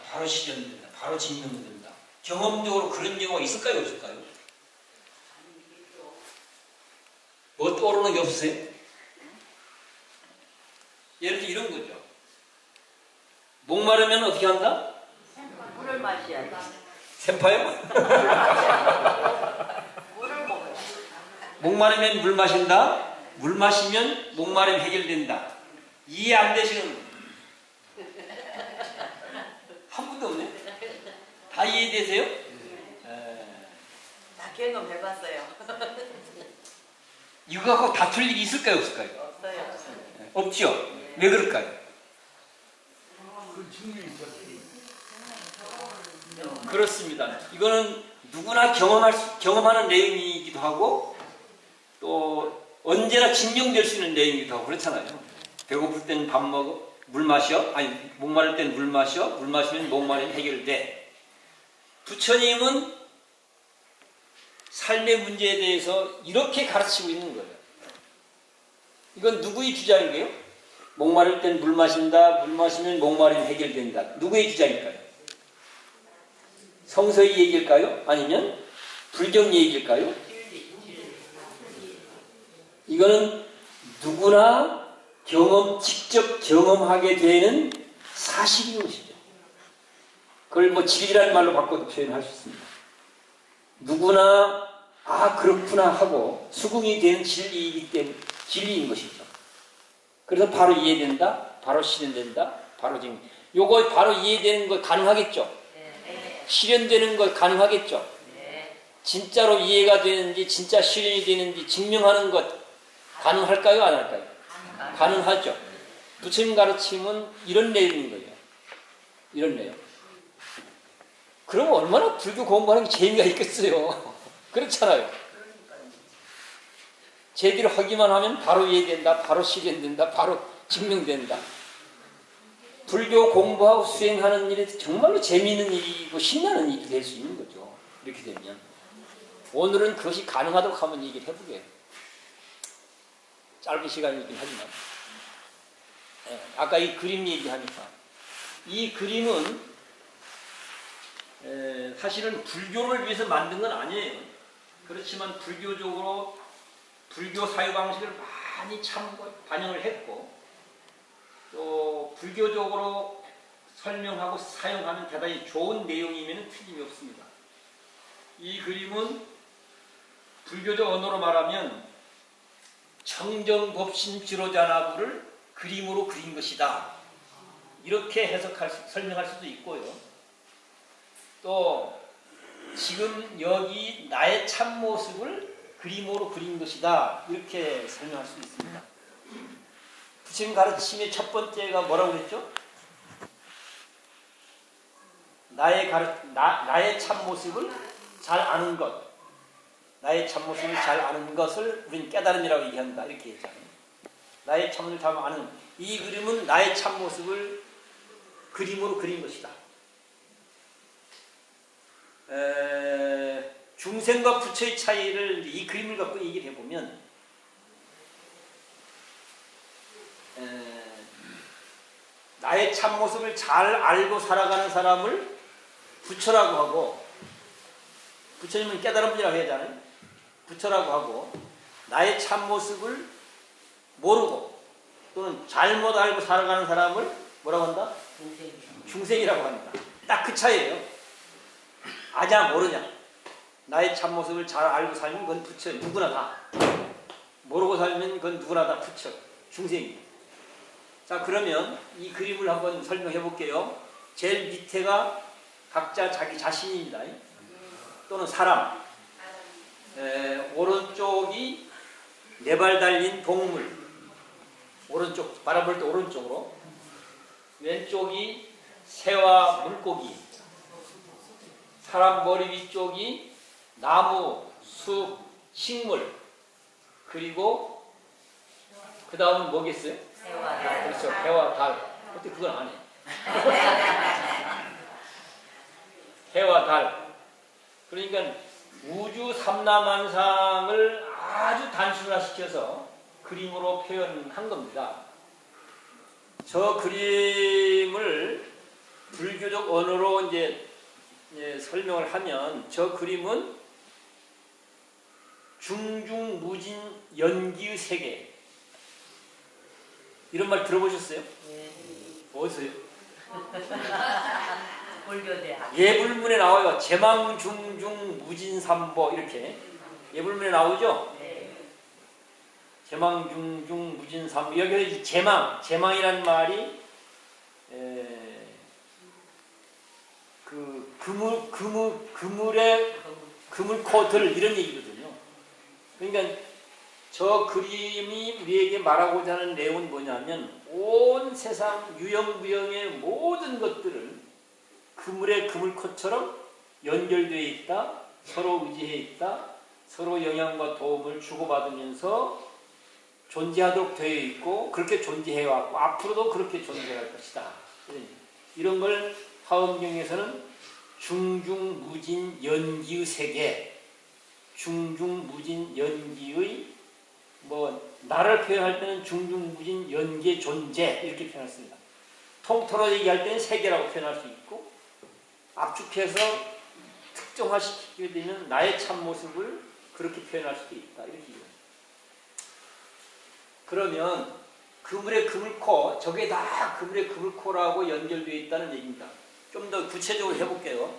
바로 실현된다. 바로 증명된다. 경험적으로 그런 경우가 있을까요? 없을까요? 뭐 떠오르는 게 없으세요? 예를 들어 이런 거죠. 목마르면 어떻게 한다? 물을 마셔야지. 샘파요? 물을 먹어야 목마르면 물 마신다. 물 마시면 목마름 해결된다. 이해 안 되시는 한 분도 없네. 다 이해되세요? 다 경험해봤어요. 이거 갖고 다툴 일이 있을까요? 없을까요? 없어요. 없죠. 왜 그럴까요? 그렇습니다. 이거는 누구나 경험하는 내용이기도 하고 또 언제나 증명될 수 있는 내용이기도 하고 그렇잖아요. 배고플 때는 밥 먹어, 물 마셔, 아니 목마를 때는 물 마셔, 물 마시면 목마름이 해결돼. 부처님은 삶의 문제에 대해서 이렇게 가르치고 있는 거예요. 이건 누구의 주장이에요? 목마를 땐 물 마신다, 물 마시면 목마름이 해결된다. 누구의 주장일까요? 성서의 얘기일까요? 아니면 불경 얘기일까요? 이거는 누구나 직접 경험하게 되는 사실인 것이죠. 그걸 뭐 진리라는 말로 바꿔도 표현할 수 있습니다. 누구나 그렇구나 하고 수긍이 되는 진리이기 때문에 진리인 것이죠. 그래서 바로 이해된다, 바로 실현된다, 바로 지금 요거 바로 이해되는 거 가능하겠죠? 실현되는 거 가능하겠죠? 진짜로 이해가 되는지 진짜 실현이 되는지 증명하는 것 가능할까요? 안 할까요? 가능하죠. 부처님 가르침은 이런 내용인 거예요. 이런 내용. 그럼 얼마나 불교 공부하는 게 재미가 있겠어요. 그렇잖아요. 제대로 하기만 하면 바로 이해된다, 바로 실현된다, 바로 증명된다. 불교 공부하고 수행하는 일이 정말로 재미있는 일이고 신나는 일이 될 수 있는 거죠. 이렇게 되면. 오늘은 그것이 가능하도록 한번 얘기를 해보게요. 짧은 시간이긴 하지만. 아까 이 그림 얘기하니까. 이 그림은 사실은 불교를 위해서 만든 건 아니에요. 그렇지만 불교적으로 불교 사유 방식을 많이 반영을 했고 또 불교적으로 설명하고 사용하는 대단히 좋은 내용이면 틀림이 없습니다. 이 그림은 불교적 언어로 말하면 청정법신지로자나부를 그림으로 그린 것이다. 이렇게 설명할 수도 있고요. 또 지금 여기 나의 참모습을 그림으로 그린 것이다. 이렇게 설명할 수 있습니다. 부처님 가르침의 첫 번째가 뭐라고 그랬죠? 나의 참모습을 잘 아는 것. 나의 참모습을 잘 아는 것을 우리는 깨달음이라고 얘기한다. 이렇게 했잖아요. 나의 참모습을 잘 아는 이 그림은 나의 참모습을 그림으로 그린 것이다. 중생과 부처의 차이를 이 그림을 갖고 얘기를 해보면 나의 참모습을 잘 알고 살아가는 사람을 부처라고 하고 부처님은 깨달음이라고 하잖아요. 부처라고 하고 나의 참모습을 모르고 또는 잘못 알고 살아가는 사람을 뭐라고 한다? 중생이라고 합니다. 딱 그 차이예요. 아냐 모르냐. 나의 참모습을 잘 알고 살면 그건 부처. 누구나 다. 모르고 살면 그건 누구나 다 부처. 중생입니다. 자 그러면 이 그림을 한번 설명해 볼게요. 제일 밑에가 각자 자기 자신입니다. 또는 사람. 오른쪽이 네 발 달린 동물. 오른쪽 바라볼 때 오른쪽으로. 왼쪽이 새와 물고기. 사람 머리 위쪽이 나무, 숲, 식물. 그리고 그 다음은 뭐겠어요? 해와 달. 그렇죠. 해와 달. 어떻게 그건 안 해? 해와 달. 그러니까 우주 삼라만상을 아주 단순화시켜서 그림으로 표현한 겁니다. 저 그림을 불교적 언어로 이제 설명을 하면 저 그림은 중중무진 연기의 세계. 이런 말 들어보셨어요? 네. 어디서요? 불교대학. 예불문에 나와요. 제망중중무진삼보 이렇게 예불문에 나오죠? 네. 제망중중무진삼보. 여기 제망이라는 말이 그 그물코들 이런 얘기거든요. 그러니까 저 그림이 우리에게 말하고자 하는 내용은 뭐냐면 온 세상 유형무형의 모든 것들을 그물의 그물코처럼 연결되어 있다, 서로 의지해 있다, 서로 영향과 도움을 주고받으면서 존재하도록 되어 있고 그렇게 존재해왔고 앞으로도 그렇게 존재할 것이다. 이런 걸 화엄경에서는 중중무진 연기의 세계, 중중무진 연기의 나를 표현할 때는 중중무진 연기의 존재 이렇게 표현했습니다. 통틀어 얘기할 때는 세계라고 표현할 수 있고 압축해서 특정화시키게 되면 나의 참모습을 그렇게 표현할 수도 있다. 이렇게 얘기합니다. 그러면 그물의 그물코, 저게 다 그물의 그물코라고 연결되어 있다는 얘기입니다. 좀 더 구체적으로 해볼게요.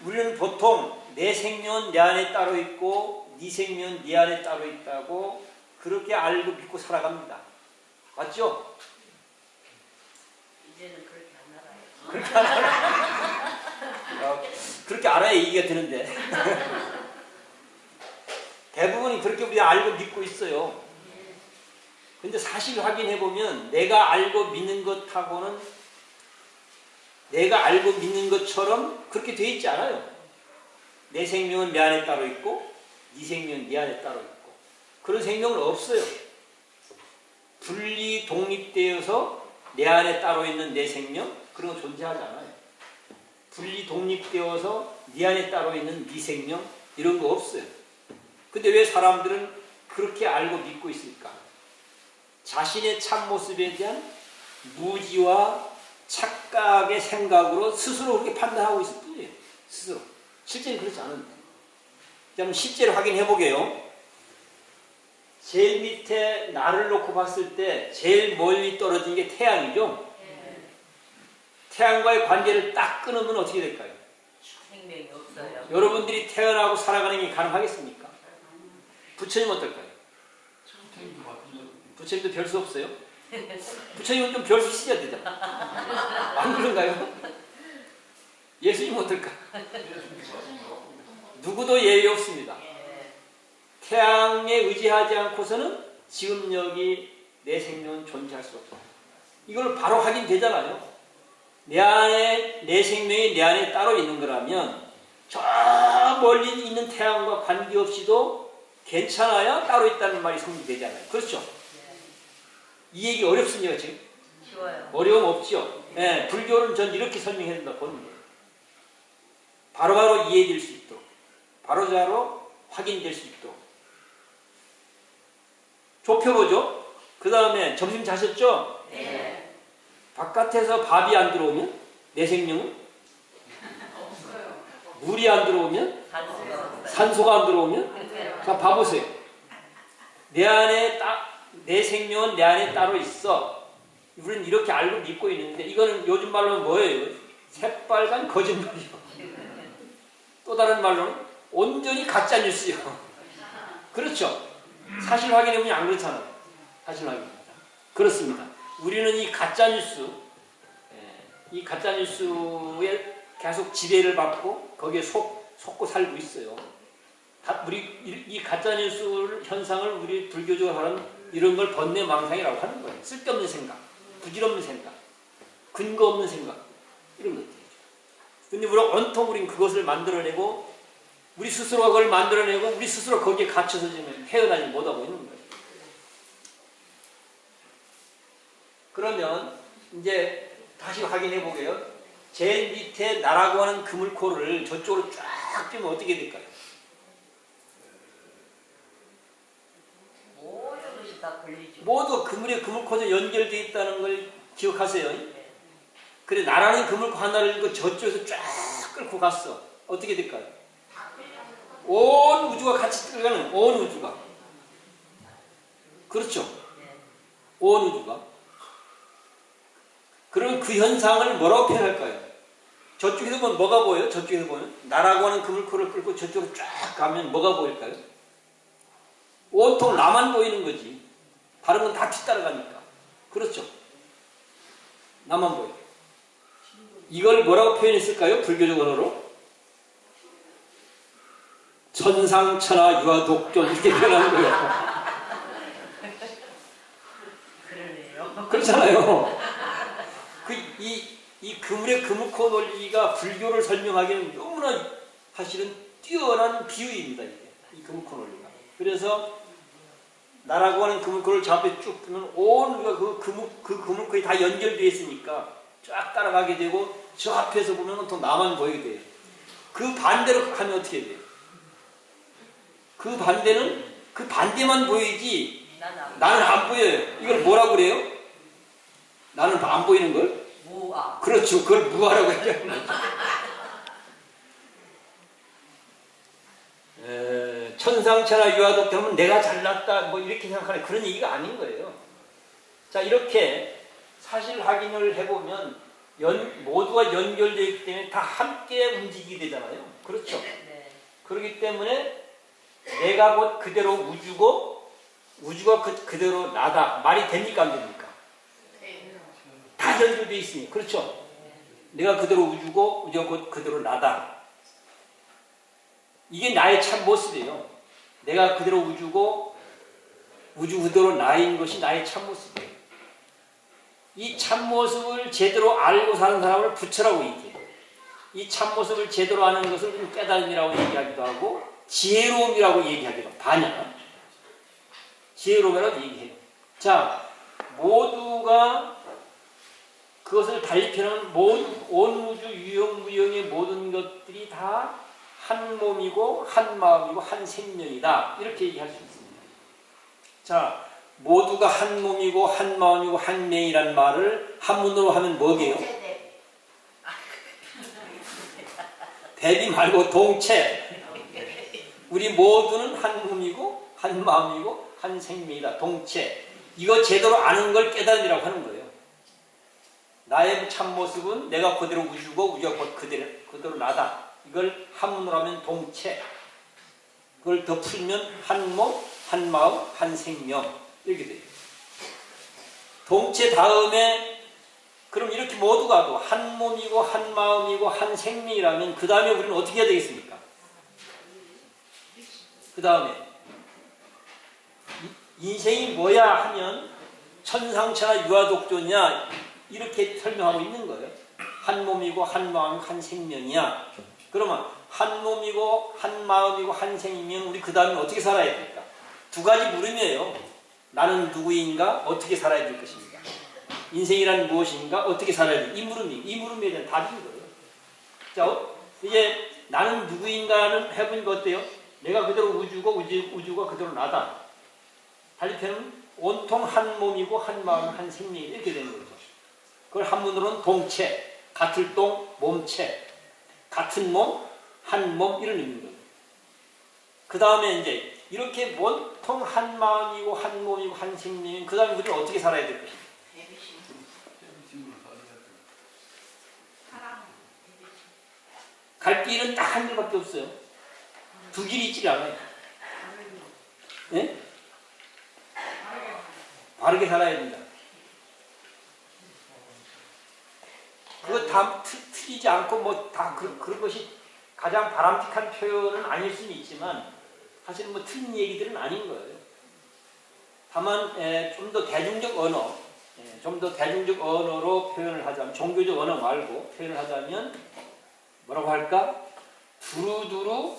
우리는 보통 내 생명은 내 안에 따로 있고 네 생명은 네 안에 따로 있다고 그렇게 알고 믿고 살아갑니다. 맞죠? 이제는 그렇게 안 알아요. 그렇게 알아요. 그렇게 알아야 얘기가 되는데 대부분이 그렇게 우리가 알고 믿고 있어요. 근데 사실 확인해보면 내가 알고 믿는 것하고는 내가 알고 믿는 것처럼 그렇게 되어 있지 않아요. 내 생명은 내 안에 따로 있고 네 생명은 네 안에 따로 있고 그런 생명은 없어요. 분리 독립되어서 내 안에 따로 있는 내 생명 그런 거 존재하지 않아요. 분리 독립되어서 네 안에 따로 있는 네 생명 이런 거 없어요. 근데 왜 사람들은 그렇게 알고 믿고 있을까? 자신의 참모습에 대한 무지와 착각의 생각으로 스스로 그렇게 판단하고 있을 뿐이에요. 스스로. 실제는 그렇지 않은데. 그럼 실제로 확인해 보게요. 제일 밑에 나를 놓고 봤을 때 제일 멀리 떨어진 게 태양이죠. 태양과의 관계를 딱 끊으면 어떻게 될까요? 생명이 없어요. 여러분들이 태어나고 살아가는 게 가능하겠습니까? 부처님 어떨까요? 부처님도 별 수 없어요? 부처님은 좀 별 수 있어야 되잖아. 안 그런가요? 예수님 어떨까? 누구도 예외 없습니다. 태양에 의지하지 않고서는 지금 여기 내 생명은 존재할 수 없다. 이걸 바로 확인되잖아요. 내 안에 내 생명이 내 안에 따로 있는 거라면 저 멀리 있는 태양과 관계없이도 괜찮아야 따로 있다는 말이 성립되잖아요. 그렇죠? 이 얘기 어렵습니까 지금? 쉬워요. 어려움 없죠? 네, 불교는 전 이렇게 설명해야 된다 보는 거예요. 바로바로 이해될 수 있도록 바로바로 확인될 수 있도록 좁혀보죠. 그 다음에 점심 자셨죠? 네. 바깥에서 밥이 안 들어오면 내 생명은? 물이 안 들어오면? 산소가 안 들어오면? 자 봐보세요. 내 안에 내 생명은 내 안에 따로 있어. 우리는 이렇게 알고 믿고 있는데 이거는 요즘 말로는 뭐예요? 새빨간 거짓말이요. 또 다른 말로는 온전히 가짜 뉴스요. 그렇죠? 사실 확인해보면 안 그렇잖아요. 사실 확인입니다. 그렇습니다. 우리는 이 가짜 뉴스에 계속 지배를 받고 거기에 속고 살고 있어요. 이 가짜 뉴스 현상을 우리 불교적으로 하는 이런 걸 번뇌망상이라고 하는 거예요. 쓸데없는 생각, 부질없는 생각, 근거 없는 생각 이런 것들이죠. 근데 온통 우리는 그것을 만들어내고 우리 스스로가 그걸 만들어내고 우리 스스로 거기에 갇혀서 지금 헤어나지 못하고 있는 거예요. 그러면 이제 다시 확인해 보게요. 제일 밑에 나라고 하는 그물코를 저쪽으로 쫙 빼면 어떻게 될까요? 모든 것이 다 걸리죠. 모두 그물에 그물코에 연결되어 있다는 걸 기억하세요. 그래 나라는 그물고 하나를 저쪽에서 쫙 끌고 갔어. 어떻게 될까요? 온 우주가 같이 끌어가는 온 우주가. 그렇죠? 온 우주가. 그러면 그 현상을 뭐라고 표현할까요? 저쪽에서 보면 뭐가 보여요? 저쪽에서 보면 나라고 하는 그물코를 끌고 저쪽으로 쫙 가면 뭐가 보일까요? 온통 나만 보이는 거지. 다른 건 다 뒤따라가니까. 그렇죠? 나만 보여. 이걸 뭐라고 표현했을까요? 불교적 언어로? 천상천하 유아독존 이렇게 표현하는 거예요. 그러네요. 그렇잖아요. 이 그물의 그물코 논리가 불교를 설명하기에는 너무나 사실은 뛰어난 비유입니다. 이게. 이 그물코 논리가. 그래서 나라고 하는 그물코를 저 앞에 쭉 보면 온 우리가 그 그물코에 다 연결되어 있으니까 쫙 따라가게 되고 저 앞에서 보면 또 나만 보이게 돼요. 그 반대로 하면 어떻게 돼요? 그 반대는 그 반대만 보이지 나는 안 보여요. 이걸 뭐라고 그래요? 나는 안 보이는 걸? 무아. 그렇죠. 그걸 무아라고 얘기하는 거죠. 천상천하 유아독존 하면 내가 잘났다 뭐 이렇게 생각하는 그런 얘기가 아닌 거예요. 자 이렇게 사실 확인을 해보면 모두가 연결되어 있기 때문에 다 함께 움직이게 되잖아요. 그렇죠? 네. 그렇기 때문에 내가 곧 그대로 우주고 우주가 그대로 나다. 말이 됩니까 안 됩니까? 다 연결되어 있으니 그렇죠? 내가 그대로 우주고 우주가 곧 그대로 나다. 이게 나의 참 모습이에요. 내가 그대로 우주고 우주 그대로 나인 것이 나의 참 모습이에요. 이 참 모습을 제대로 알고 사는 사람을 부처라고 얘기해요. 이 참 모습을 제대로 아는 것을 깨달음이라고 얘기하기도 하고 지혜로움이라고 얘기하기도 하고 반야 지혜로움이라고 얘기해요. 자 모두가 그것을 달리 표현하면 온 우주 유형무형의 모든 것들이 다 한 몸이고 한 마음이고 한 생명이다. 이렇게 얘기할 수 있습니다. 자, 모두가 한 몸이고 한 마음이고 한 명이란 말을 한문으로 하면 뭐게요? 대비 말고 동체. 우리 모두는 한 몸이고 한 마음이고 한 생명이다. 동체. 이거 제대로 아는 걸 깨달음이라고 하는 거예요. 나의 참모습은 내가 그대로 우주고 우주가 곧 그대로 나다. 이걸 한문으로 하면 동체. 그걸 더 풀면 한 몸, 한 마음, 한 생명. 이렇게 돼요. 동체 다음에 그럼 이렇게 모두가 한 몸이고 한 마음이고 한 생명이라면 그 다음에 우리는 어떻게 해야 되겠습니까? 그 다음에 인생이 뭐야 하면 천상천하 유아독존이야 이렇게 설명하고 있는 거예요. 한 몸이고 한 마음 한 생명이야. 그러면 한 몸이고 한 마음이고 한 생명 우리 그 다음에 어떻게 살아야 될까? 두 가지 물음이에요. 나는 누구인가? 어떻게 살아야 될 것인가? 인생이란 무엇인가? 어떻게 살아야 될까? 이 물음에 대한 답인 거예요. 자, 이제 나는 누구인가는 해보니까 어때요? 내가 그대로 우주고 우주가 그대로 나다. 달리 표현은 온통 한 몸이고 한 마음 한 생명이 이렇게 되는 거죠. 그걸 한문으로는 동체, 같을 동, 몸체, 같은 몸, 한 몸 이런 의미인 거예요. 그 다음에 이제 이렇게 온통 한 마음이고 한 몸이고 한 생명이면 그 다음에 우리는 어떻게 살아야 될 것인가? 갈 길은 딱 한 길밖에 없어요. 두 길이 있지 않아요. 네? 바르게 살아야 된다. 그거 다 틀리지 않고 뭐 다 그런 것이 가장 바람직한 표현은 아닐 수는 있지만 사실은 뭐 틀린 얘기들은 아닌 거예요. 다만 좀 더 대중적 언어, 좀 더 대중적 언어로 표현을 하자면 종교적 언어 말고 표현을 하자면 뭐라고 할까? 두루두루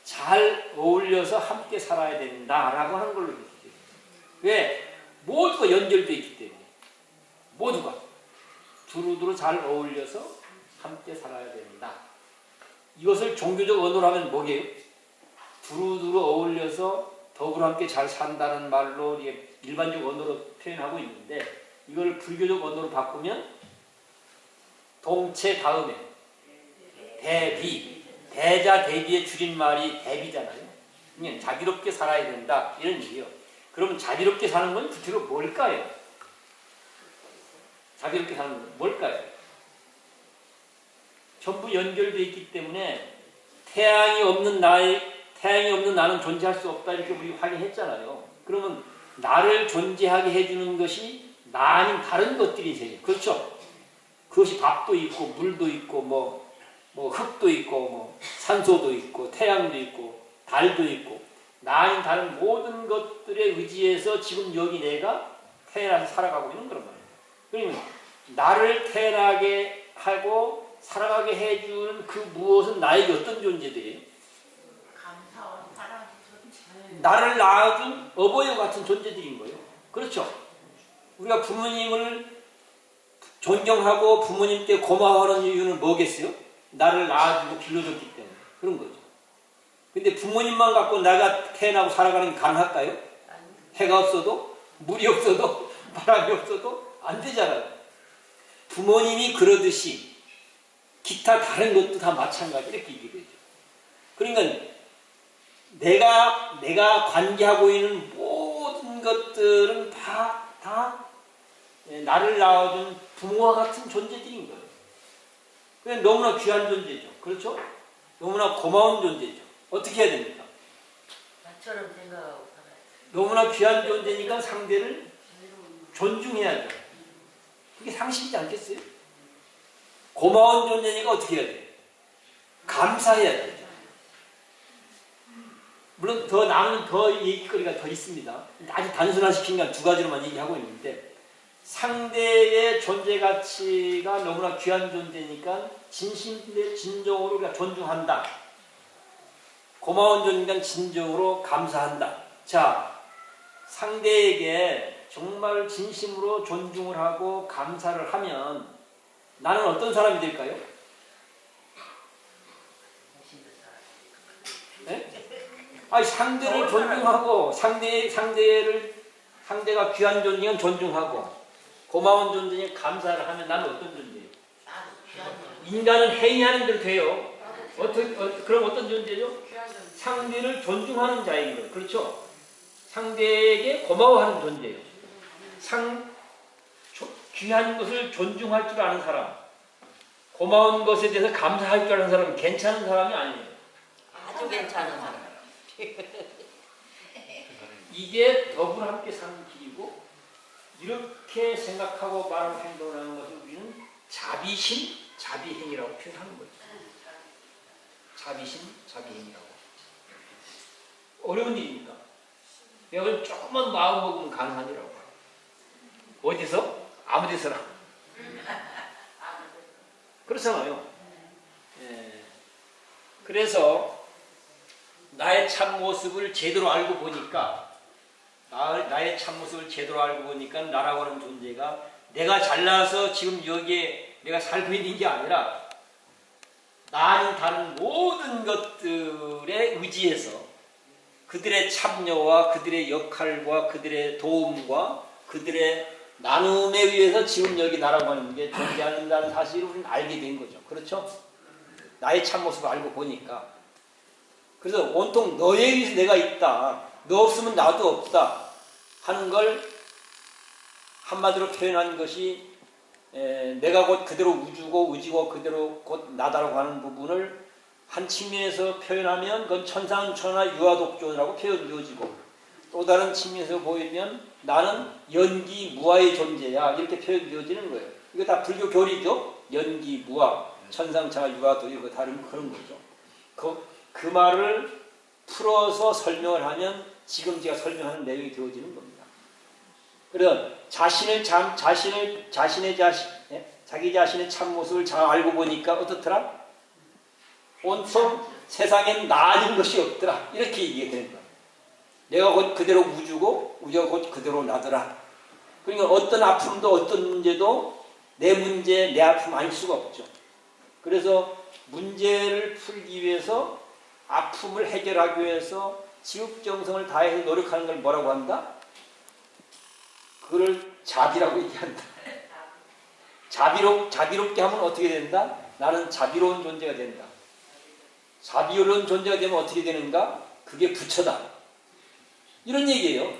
잘 어울려서 함께 살아야 된다라고 하는 걸로 얘기해요. 왜? 모두가 연결되어 있기 때문에 모두가 두루두루 잘 어울려서 함께 살아야 된다. 이것을 종교적 언어로 하면 뭐게요? 두루두루 어울려서 더불어 함께 잘 산다는 말로 일반적 언어로 표현하고 있는데 이걸 불교적 언어로 바꾸면 동체 다음에 대비, 대자 대비의 줄임말이 대비잖아요. 그냥 자비롭게 살아야 된다 이런 얘기예요. 그러면 자비롭게 사는 건 구체로 뭘까요? 자비롭게 사는 건 뭘까요? 전부 연결되어 있기 때문에 태양이 없는 나는 존재할 수 없다 이렇게 우리 확인했잖아요. 그러면 나를 존재하게 해주는 것이 나 아닌 다른 것들이세요. 그렇죠? 그것이 밥도 있고 물도 있고 뭐 흙도 있고 뭐 산소도 있고 태양도 있고 달도 있고 나 아닌 다른 모든 것들에 의지해서 지금 여기 내가 태어나서 살아가고 있는 그런 말이에요. 그러면 나를 태어나게 하고 살아가게 해주는 그 무엇은 나에게 어떤 존재들이에요? 감사와 사랑 존재. 나를 낳아준 어버이와 같은 존재들인 거예요. 그렇죠? 우리가 부모님을 존경하고 부모님께 고마워하는 이유는 뭐겠어요? 나를 낳아주고 길러줬기 때문에 그런 거죠. 근데 부모님만 갖고 내가 태어나고 살아가는 게 가능할까요? 해가 없어도 물이 없어도 바람이 없어도 안 되잖아요. 부모님이 그러듯이 기타 다른 것도 다 마찬가지 이렇게 얘기되죠. 그러니까 내가 관계하고 있는 모든 것들은 다 나를 낳아준 부모와 같은 존재들인 거예요. 그냥 너무나 귀한 존재죠. 그렇죠? 너무나 고마운 존재죠. 어떻게 해야 됩니까? 나처럼 생각하고 살아야 너무나 귀한 존재니까 상대를 존중해야죠. 그게 상식이지 않겠어요? 고마운 존재니까 어떻게 해야 돼요? 감사해야 되죠. 물론 더 얘기거리가 더 있습니다. 아주 단순화시킨 건 두 가지로만 얘기하고 있는데 상대의 존재 가치가 너무나 귀한 존재니까 진정으로 우리가 존중한다. 고마운 존재니까 진정으로 감사한다. 자, 상대에게 정말 진심으로 존중을 하고 감사를 하면 나는 어떤 사람이 될까요? 네? 아니, 상대를 존중하고 상대가 귀한 존재는 존중하고 고마운 존재는 감사를 하면 나는 어떤 존재예요? 인간은 행위하는 대로 돼요. 그럼 어떤 존재죠? 상대를 존중하는 자인 거예요. 그렇죠? 상대에게 고마워하는 존재예요. 귀한 것을 존중할 줄 아는 사람, 고마운 것에 대해서 감사할 줄 아는 사람은 괜찮은 사람이 아니에요. 아주 괜찮은 사람. 이게 더불어 함께 사는 길이고 이렇게 생각하고 말하고 행동을 하는 것을 우리는 자비심, 자비행위라고 표현하는 거죠. 자비심, 자비행위라고. 어려운 일입니까? 내가 조금만 마음 먹으면 가능한 일이라고. 어디서? 아무 데서나. 그렇잖아요. 예. 그래서 나의 참모습을 제대로 알고 보니까 나의 참모습을 제대로 알고 보니까 나라고 하는 존재가 내가 잘나서 지금 여기에 내가 살고 있는 게 아니라 나는 다른 모든 것들에 의지해서 그들의 참여와 그들의 역할과 그들의 도움과 그들의 나눔에 의해서 지금 여기 나라고 하는 게 존재한다는 사실을 우리는 알게 된 거죠. 그렇죠? 나의 참모습을 알고 보니까. 그래서 온통 너에 의해서 내가 있다. 너 없으면 나도 없다. 하는 걸 한마디로 표현한 것이 내가 곧 그대로 우주고 의지고 그대로 곧 나다라고 하는 부분을 한 측면에서 표현하면 그건 천상천하 유아독존이라고 표현되어지고 또 다른 측면에서 보이면 나는 연기무아의 존재야 이렇게 표현되어지는 거예요. 이거 다 불교 교리죠. 연기무아, 천상천하 유아독 이거 다른 그런 거죠. 그 말을 풀어서 설명을 하면 지금 제가 설명하는 내용이 되어지는 겁니다. 그래서 자기 자신의 참모습을 잘 알고 보니까 어떻더라? 온통 세상엔 나 아닌 것이 없더라. 이렇게 얘기가 되는 거야. 내가 곧 그대로 우주고 우주가 곧 그대로 나더라. 그러니까 어떤 아픔도 어떤 문제도 내 문제, 내 아픔 아닐 수가 없죠. 그래서 문제를 풀기 위해서 아픔을 해결하기 위해서 지극정성을 다해서 노력하는 걸 뭐라고 한다? 그걸 자비라고 얘기한다. 자비롭게 하면 어떻게 된다? 나는 자비로운 존재가 된다. 자비로운 존재가 되면 어떻게 되는가? 그게 부처다. 이런 얘기예요.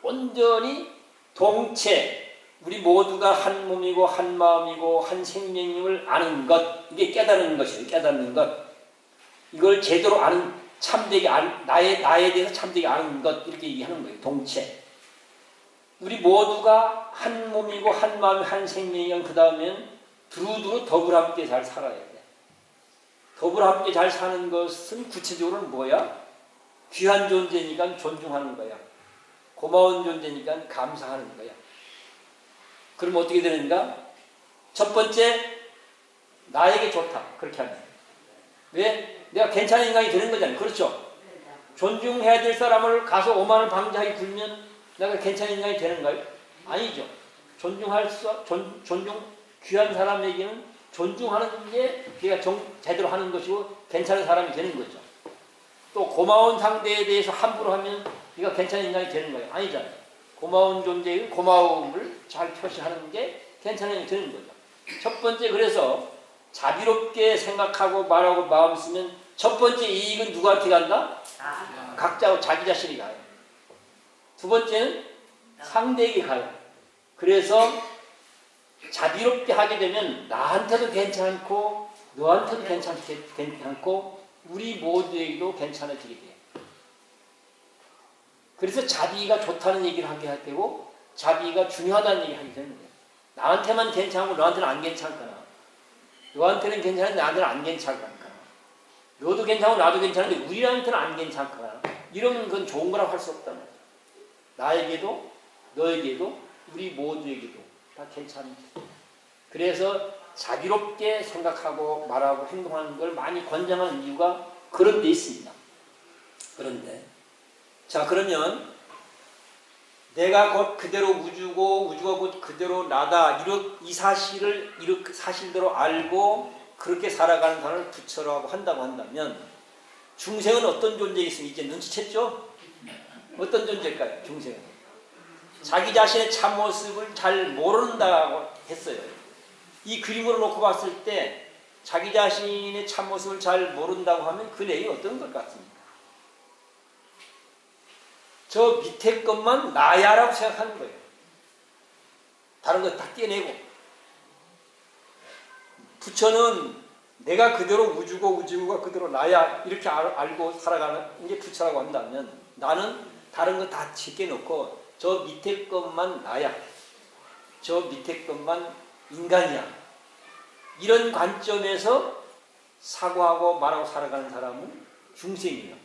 온전히 동체, 우리 모두가 한 몸이고 한 마음이고 한 생명임을 아는 것, 이게 깨달은 것이에요. 깨닫는 것. 이걸 제대로 아는, 참되게 나에 대해서 참되게 아는 것, 이렇게 얘기하는 거예요. 동체. 우리 모두가 한 몸이고 한 마음이 한 생명이면 그 다음엔 두루두루 더불 함께 잘 살아야 돼. 더불 함께 잘 사는 것은 구체적으로는 뭐야? 귀한 존재니까 존중하는 거야. 고마운 존재니까 감사하는 거야. 그럼 어떻게 되는가? 첫 번째, 나에게 좋다. 그렇게 하면. 왜? 내가 괜찮은 인간이 되는 거잖아요. 그렇죠? 존중해야 될 사람을 가서 오만을 방지하게 굴면 내가 괜찮은 인간이 되는가요? 아니죠. 귀한 사람에게는 존중하는 게 걔가 제대로 하는 것이고 괜찮은 사람이 되는 거죠. 또 고마운 상대에 대해서 함부로 하면 네가 괜찮은 인간이 되는 거예요. 아니잖아요. 고마운 존재의 고마움을 잘 표시하는 게 괜찮은 인간이 되는 거죠. 첫 번째, 그래서 자비롭게 생각하고 말하고 마음 쓰면 첫 번째 이익은 누구한테 간다? 각자 자기 자신이 가요. 두 번째는 상대에게 가요. 그래서 자비롭게 하게 되면 나한테도 괜찮고 너한테도 괜찮고 우리 모두에게도 괜찮아지게 돼요. 그래서 자비가 좋다는 얘기를 하게 되고 자비가 중요하다는 얘기를 하게 되는 거예요. 나한테만 괜찮고 너한테는 안 괜찮거나 너한테는 괜찮은데 나한테는 안 괜찮거나 너도 괜찮고 나도 괜찮은데 우리한테는 안 괜찮거나 이러면 그건 좋은 거라고 할 수 없단 말이에요. 나에게도 너에게도 우리 모두에게도 다 괜찮은 거예요. 그래서 자비롭게 생각하고 말하고 행동하는 걸 많이 권장하는 이유가 그런 데 있습니다. 그런데 자, 그러면 내가 곧 그대로 우주고 우주가 곧 그대로 나다 이 사실을 이렇게 사실대로 알고 그렇게 살아가는 사람을 부처라고 한다고 한다면 중생은 어떤 존재이겠습니까? 이제 눈치챘죠? 어떤 존재일까요? 중생은 자기 자신의 참모습을 잘 모른다고 했어요. 이 그림으로 놓고 봤을 때 자기 자신의 참모습을 잘 모른다고 하면 그 내용이 어떤 것 같습니까? 저 밑에 것만 나야라고 생각하는 거예요. 다른 거 다 떼내고. 부처는 내가 그대로 우주고 우주가 그대로 나야 이렇게 알고 살아가는 게 부처라고 한다면 나는 다른 거 다 제껴놓고 저 밑에 것만 나야. 저 밑에 것만 인간이야. 이런 관점에서 사고하고 말하고 살아가는 사람은 중생이에요.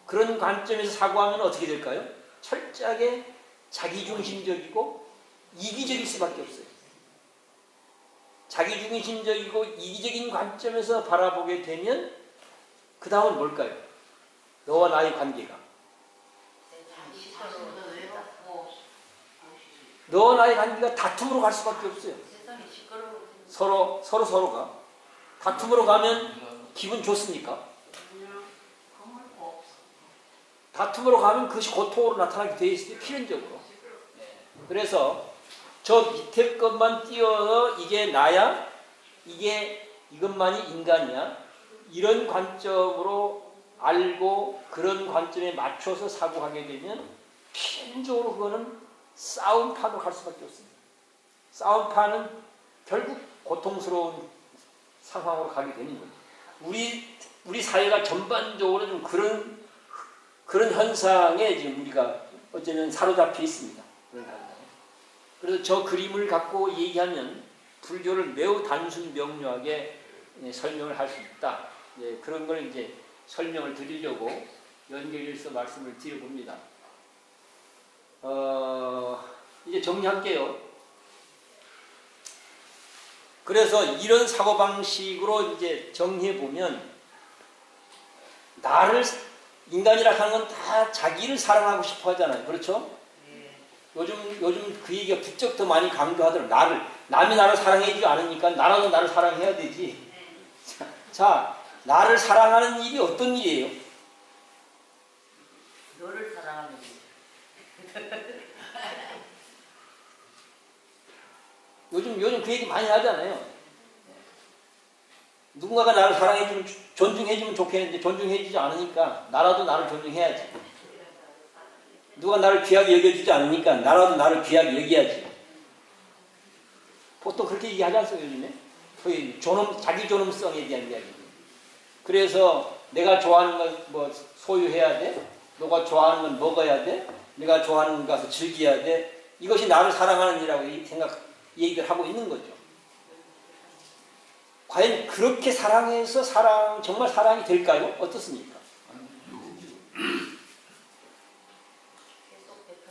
그런 관점에서 사고하면 어떻게 될까요? 철저하게 자기중심적이고 이기적일 수밖에 없어요. 자기중심적이고 이기적인 관점에서 바라보게 되면 그 다음은 뭘까요? 너와 나의 관계가. 너와 나의 관계가 다툼으로 갈 수밖에 없어요. 서로가. 다툼으로 가면 기분 좋습니까? 다툼으로 가면 그것이 고통으로 나타나게 되어 있어요. 필연적으로. 그래서 저 밑에 것만 띄어서 이게 나야? 이것만이 인간이야? 이런 관점으로 알고 그런 관점에 맞춰서 사고하게 되면 필연적으로 그거는 싸움판으로 갈 수밖에 없습니다. 싸움판은 결국 고통스러운 상황으로 가게 되는 거죠. 우리 사회가 전반적으로 좀 그런 현상에 지금 우리가 어쩌면 사로잡혀 있습니다. 그래서 저 그림을 갖고 얘기하면 불교를 매우 단순 명료하게 설명을 할 수 있다. 그런 걸 이제 설명을 드리려고 연결해서 말씀을 드려봅니다. 이제 정리할게요. 그래서 이런 사고방식으로 이제 정리해보면 인간이라 하는 건 다 자기를 사랑하고 싶어 하잖아요. 그렇죠? 요즘 그 얘기가 부쩍 더 많이 강조하더라고요. 남이 나를 사랑해주지 않으니까 나라도 나를 사랑해야 되지. 자, 나를 사랑하는 일이 어떤 일이에요? 너를 사랑하는 일. 요즘 그 얘기 많이 하잖아요. 누군가가 나를 사랑해주면, 존중해주면 좋겠는데 존중해주지 않으니까 나라도 나를 존중해야지. 누가 나를 귀하게 여겨주지 않으니까 나라도 나를 귀하게 여겨야지. 보통 그렇게 얘기하지 않습니까, 요즘에? 거의 자기 존엄성에 대한 이야기. 그래서 내가 좋아하는 걸 뭐 소유해야 돼? 너가 좋아하는 건 먹어야 돼? 내가 좋아하는 건 가서 즐겨야 돼? 이것이 나를 사랑하는 일이라고 얘기를 하고 있는 거죠. 과연 그렇게 사랑해서 정말 사랑이 될까요? 어떻습니까?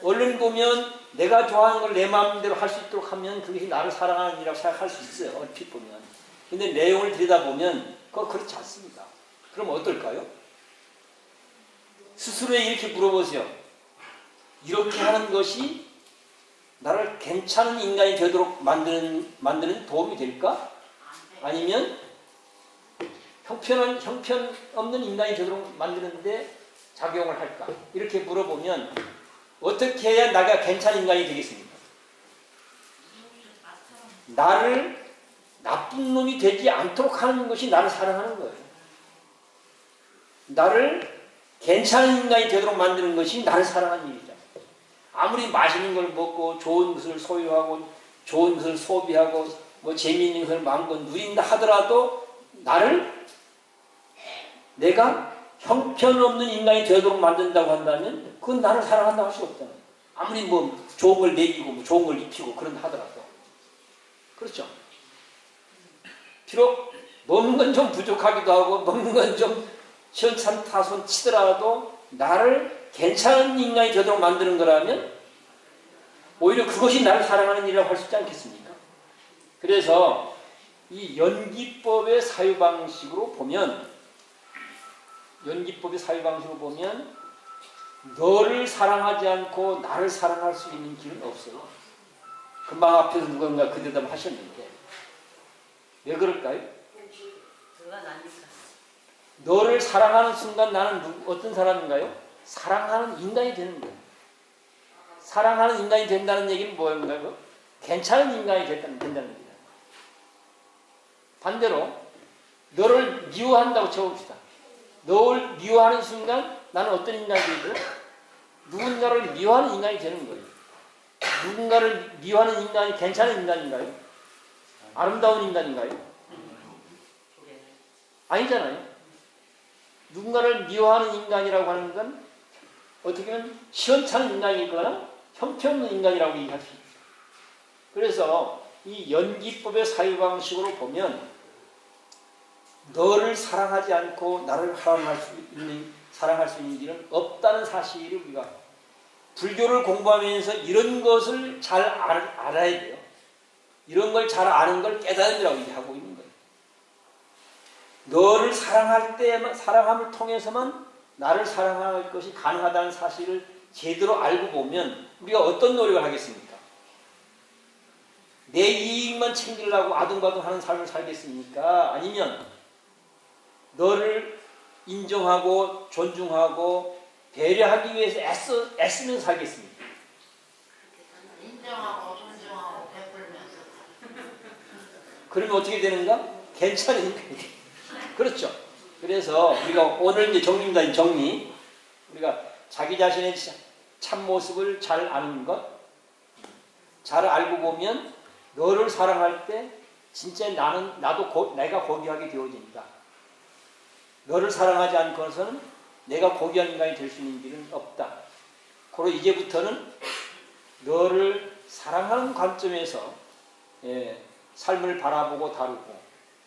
얼른 보면 내가 좋아하는 걸 내 마음대로 할 수 있도록 하면 그것이 나를 사랑하는 일이라고 생각할 수 있어요. 얼핏 보면. 근데 내용을 들여다보면 그건 그렇지 않습니다. 그럼 어떨까요? 스스로에 이렇게 물어보세요. 이렇게 하는 것이 나를 괜찮은 인간이 되도록 만드는 도움이 될까? 아니면 형편없는 인간이 되도록 만드는데 작용을 할까? 이렇게 물어보면 어떻게 해야 나가 괜찮은 인간이 되겠습니까? 나를 나쁜 놈이 되지 않도록 하는 것이 나를 사랑하는 거예요. 나를 괜찮은 인간이 되도록 만드는 것이 나를 사랑하는 일이죠. 아무리 맛있는 걸 먹고 좋은 것을 소유하고 좋은 것을 소비하고 뭐 재미있는 것을 마음껏 누린다 하더라도 내가 형편없는 인간이 되도록 만든다고 한다면 그건 나를 사랑한다고 할 수 없잖아요. 아무리 뭐 좋은 걸 먹이고 뭐 좋은 걸 입히고 그런다 하더라도. 그렇죠? 비록 먹는 건 좀 부족하기도 하고 먹는 건 좀 시원찮다손 치더라도 나를 괜찮은 인간이 되도록 만드는 거라면 오히려 그것이 나를 사랑하는 일이라고 할 수 있지 않겠습니까? 그래서 이 연기법의 사유방식으로 보면 너를 사랑하지 않고 나를 사랑할 수 있는 길은 없어요. 금방 앞에서 누군가 그 대답을 하셨는데 왜 그럴까요? 너를 사랑하는 순간 나는 어떤 사람인가요? 사랑하는 인간이 되는 거예요. 사랑하는 인간이 된다는 얘기는 뭐인가요? 괜찮은 인간이 된다는 얘기예요. 반대로 너를 미워한다고 쳐봅시다. 너를 미워하는 순간 나는 어떤 인간이 되죠? 누군가를 미워하는 인간이 되는 거예요. 누군가를 미워하는 인간이 괜찮은 인간인가요? 아름다운 인간인가요? 아니잖아요. 누군가를 미워하는 인간이라고 하는 건 어떻게 보면 시원찮은 인간이거나 형편없는 인간이라고 얘기할 수 있죠. 그래서 이 연기법의 사유방식으로 보면 너를 사랑하지 않고 나를 사랑할 수 있는 일은 없다는 사실을 우리가 불교를 공부하면서 이런 것을 잘 알아야 돼요. 이런 걸 잘 아는 걸 깨달음이라고 얘기하고 있는 거예요. 너를 사랑함을 통해서만 나를 사랑할 것이 가능하다는 사실을 제대로 알고 보면 우리가 어떤 노력을 하겠습니까? 내 이익만 챙기려고 아둥바둥하는 삶을 살겠습니까? 아니면 너를 인정하고 존중하고 배려하기 위해서 애쓰면서 살겠습니까? 인정하고 존중하고 베풀면서. 그러면 어떻게 되는가? 괜찮은 인간이 돼. 그렇죠. 그래서 우리가 오늘 이제 정리입니다. 정리. 우리가 자기 자신의 참모습을 잘 아는 것, 잘 알고 보면 너를 사랑할 때 진짜 내가 고귀하게 되어진다. 너를 사랑하지 않고서는 내가 고귀한 인간이 될 수 있는 길은 없다. 그리고 이제부터는 너를 사랑하는 관점에서 삶을 바라보고 다루고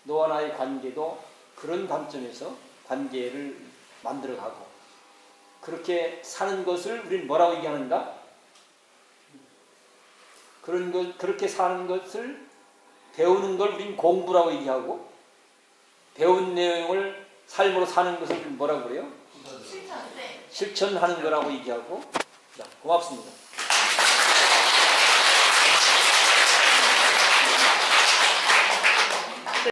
너와 나의 관계도 그런 관점에서 관계를 만들어가고 그렇게 사는 것을 우리는 뭐라고 얘기하는가? 그렇게 사는 것을 배우는 걸 우리는 공부라고 얘기하고 배운 내용을 삶으로 사는 것을 뭐라고 그래요? 실천하는 거라고 얘기하고. 자, 고맙습니다.